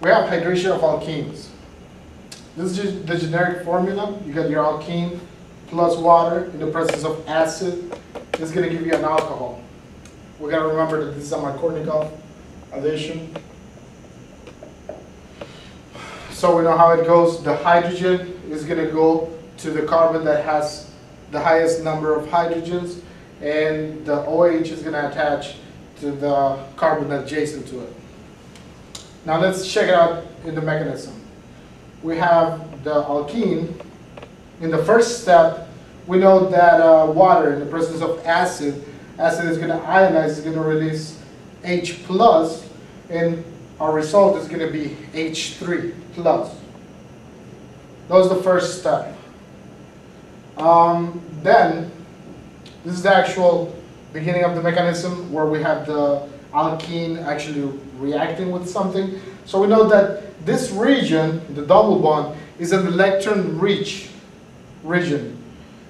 We have hydration of alkenes. This is the generic formula. You got your alkene plus water in the presence of acid. This is going to give you an alcohol. We got to remember that this is a Markovnikov addition. So we know how it goes. The hydrogen is going to go to the carbon that has the highest number of hydrogens, and the OH is going to attach to the carbon adjacent to it. Now let's check it out in the mechanism. We have the alkene. In the first step, we know that water in the presence of acid is going to ionize, it's going to release H+, and our result is going to be H3+. That was the first step. Then, this is the actual beginning of the mechanism where we have the alkene actually reacting with something. So we know that this region, the double bond, is an electron-rich region.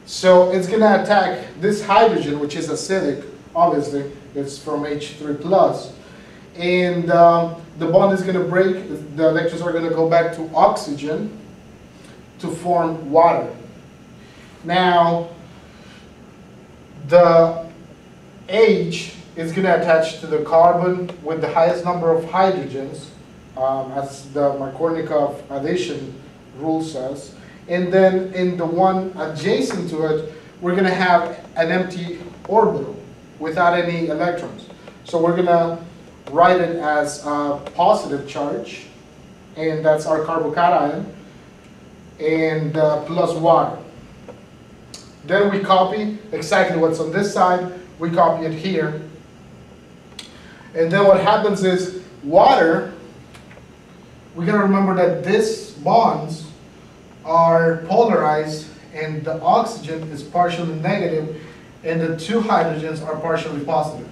So it's going to attack this hydrogen, which is acidic, obviously, it's from H3+. And the bond is going to break, the electrons are going to go back to oxygen to form water. Now, the H is going to attach to the carbon with the highest number of hydrogens, as the Markovnikov addition rule says. And then in the one adjacent to it, we're going to have an empty orbital without any electrons. So we're going to write it as a positive charge, and that's our carbocation, and plus water. Then we copy exactly what's on this side, we copy it here. And then what happens is water, we gotta remember that these bonds are polarized and the oxygen is partially negative and the two hydrogens are partially positive.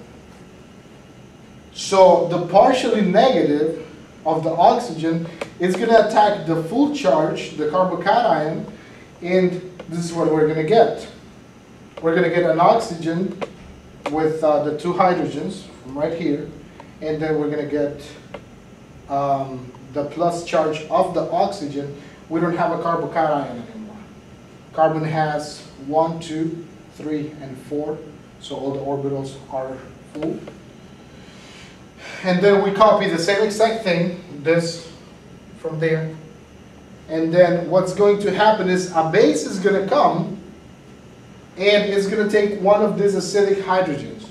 So the partially negative of the oxygen is going to attack the full charge, the carbocation, and this is what we're going to get. We're going to get an oxygen with the two hydrogens from right here, and then we're going to get the plus charge of the oxygen. We don't have a carbocation anymore. Carbon has 1, 2, 3, and 4, so all the orbitals are full. And then we copy the same exact thing, this from there. And then what's going to happen is a base is going to come and it's going to take one of these acidic hydrogens.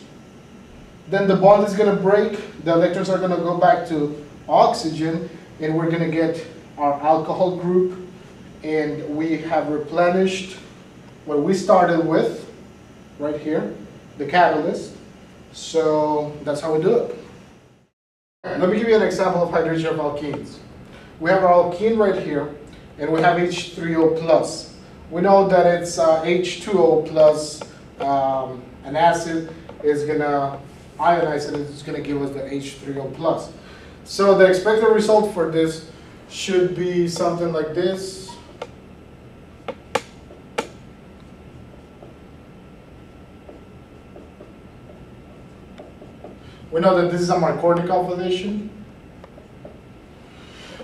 Then the bond is going to break, the electrons are going to go back to oxygen, and we're going to get our alcohol group, and we have replenished what we started with right here, the catalyst. So that's how we do it. Let me give you an example of hydration of alkenes. We have our alkene right here, and we have H3O plus. We know that it's H2O plus, an acid is going to ionize and it's going to give us the H3O plus. So the expected result for this should be something like this. We know that this is a Markovnikov addition.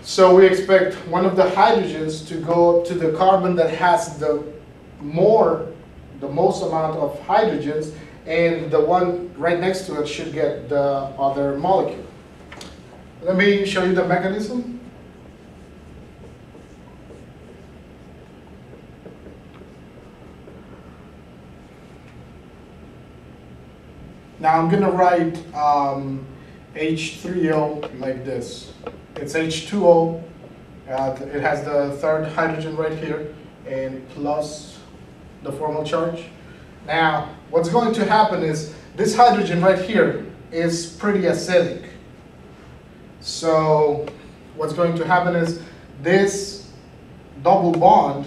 So we expect one of the hydrogens to go to the carbon that has the most amount of hydrogens, and the one right next to it should get the other molecule. Let me show you the mechanism. Now I'm going to write H3O like this. It's H2O. It has the third hydrogen right here, and plus the formal charge. Now, what's going to happen is this hydrogen right here is pretty acidic. So what's going to happen is this double bond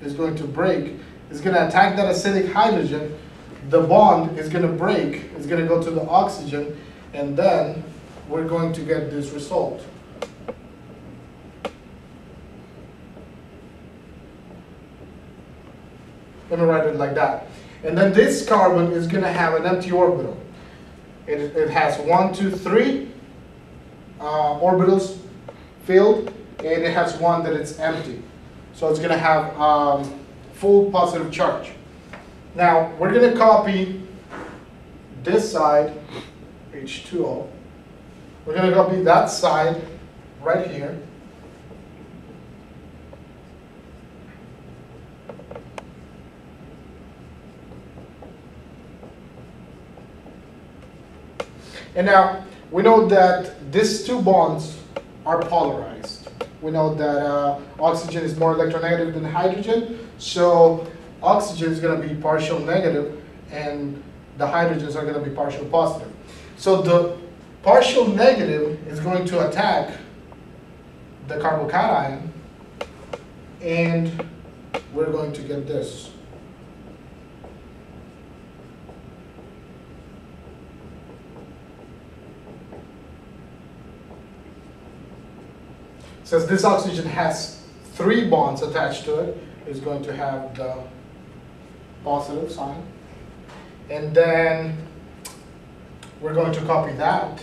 is going to break. It's going to attack that acidic hydrogen. The bond is going to break. It's going to go to the oxygen, and then we're going to get this result. Let me write it like that. And then this carbon is going to have an empty orbital. It has 1, 2, 3 orbitals filled, and it has one that it's empty. So it's going to have full positive charge. Now, we're going to copy this side, H2O. We're going to copy that side right here. And now, we know that these two bonds are polarized. We know that oxygen is more electronegative than hydrogen, so oxygen is going to be partial negative, and the hydrogens are going to be partial positive. So the partial negative is going to attack the carbocation, and we're going to get this. Since this oxygen has 3 bonds attached to it, it's going to have the positive sign. And then we're going to copy that.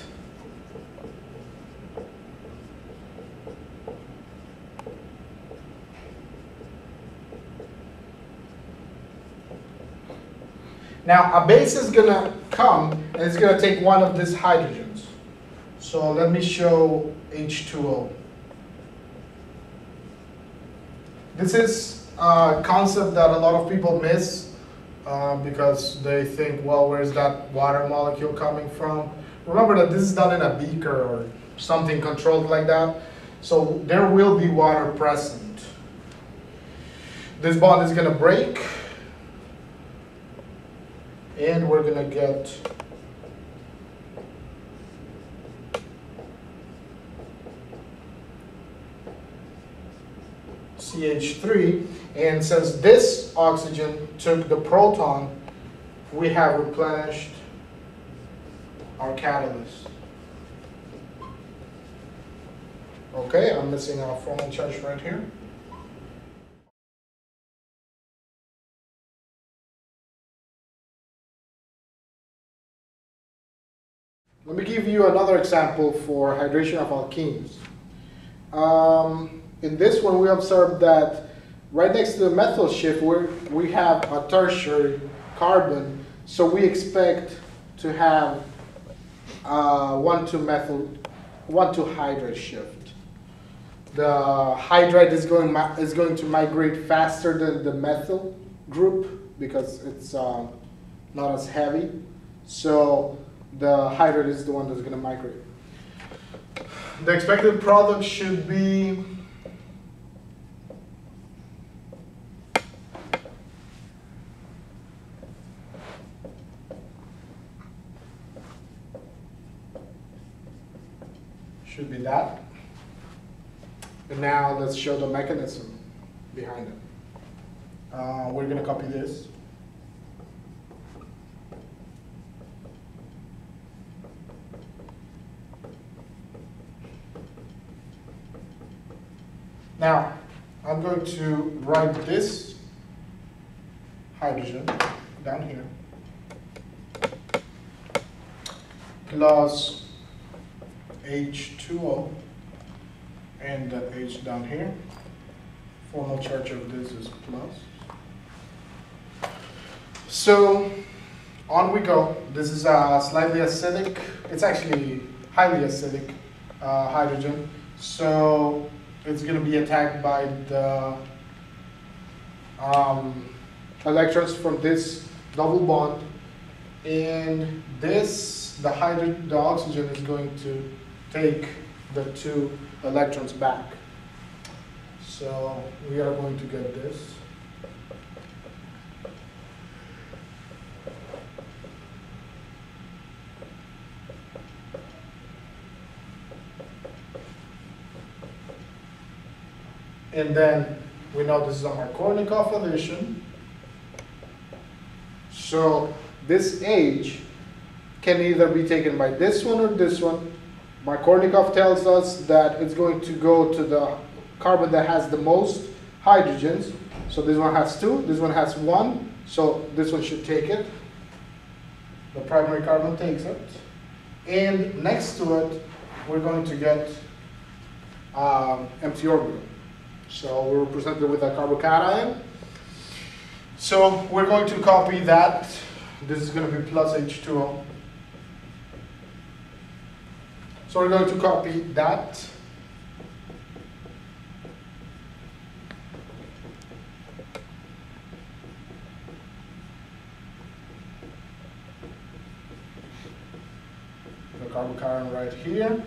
Now, a base is going to come, and it's going to take one of these hydrogens. So let me show H2O. This is a concept that a lot of people miss because they think, well, where's that water molecule coming from? Remember that this is done in a beaker or something controlled like that. So there will be water present. This bond is going to break, and we're going to get CH3, and since this oxygen took the proton, we have replenished our catalyst. Okay, I'm missing our formal charge right here. Let me give you another example for hydration of alkenes. In this one, we observed that right next to the methyl shift, we have a tertiary carbon, so we expect to have 1,2-hydride shift. The hydride is going to migrate faster than the methyl group because it's not as heavy. So the hydride is the one that's going to migrate. The expected product should be that. And now let's show the mechanism behind it. We're going to copy this. Now, I'm going to write this hydrogen down here plus H2O and the H down here. Formal charge of this is plus. So on we go. This is a slightly acidic, it's actually highly acidic hydrogen. So it's going to be attacked by the electrons from this double bond, and this, the oxygen is going to take the 2 electrons back. So we are going to get this. And then we know this is a Markovnikov addition. So this H can either be taken by this one or this one. Markovnikov tells us that it's going to go to the carbon that has the most hydrogens. So this one has 2, this one has 1, so this one should take it. The primary carbon takes it. And next to it, we're going to get empty orbital. So we're presented with a carbocation. So we're going to copy that. This is going to be plus H2O. So we're going to copy that. The carbocation right here.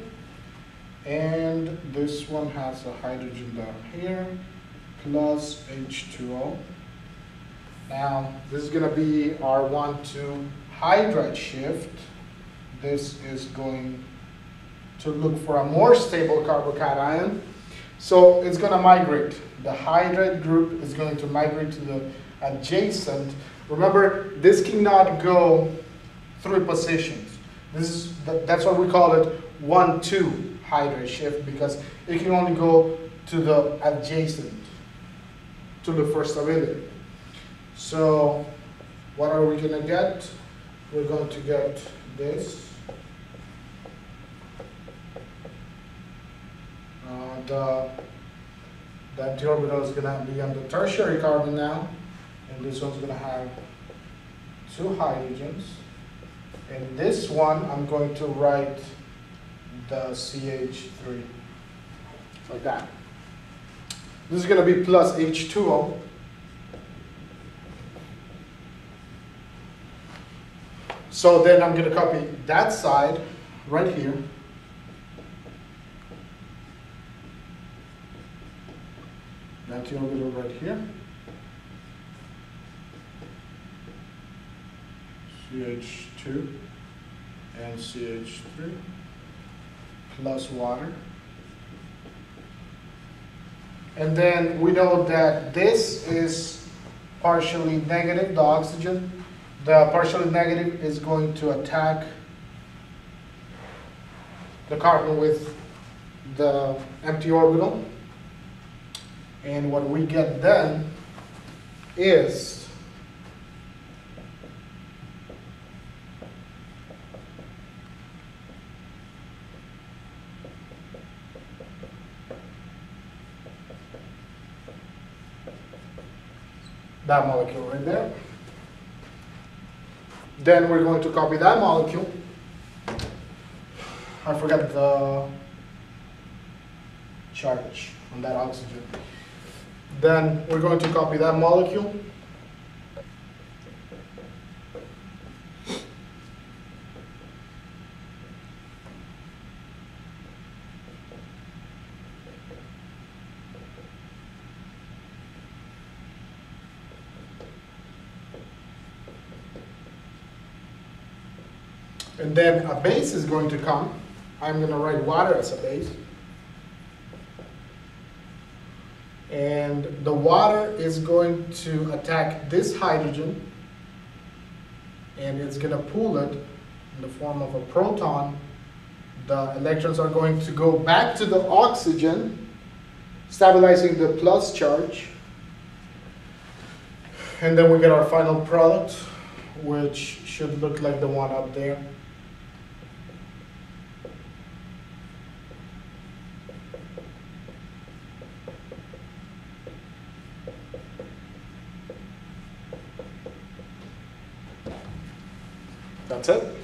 And this one has a hydrogen down here, plus H2O. Now, this is going to be our 1,2 hydride shift. This is going to look for a more stable carbocation. So it's going to migrate. The hydride group is going to migrate to the adjacent. Remember, this cannot go 3 positions. That's what we call it 1,2 hydride shift, because it can only go to the adjacent to the first stability. So what are we going to get? We're going to get this. The empty orbital is going to be on the tertiary carbon now, and this one's going to have 2 hydrogens. And this one, I'm going to write the CH3, like that. This is going to be plus H2O. So then I'm going to copy that side right here. Empty orbital right here. CH2 and CH3 plus water. And then we know that this is partially negative, the oxygen. The partially negative is going to attack the carbon with the empty orbital. And what we get then is that molecule right there. Then we're going to copy that molecule. I forgot the charge on that oxygen. Then we're going to copy that molecule. And then a base is going to come. I'm going to write water as a base. And the water is going to attack this hydrogen, and it's going to pull it in the form of a proton. The electrons are going to go back to the oxygen, stabilizing the plus charge. And then we get our final product, which should look like the one up there. That's it.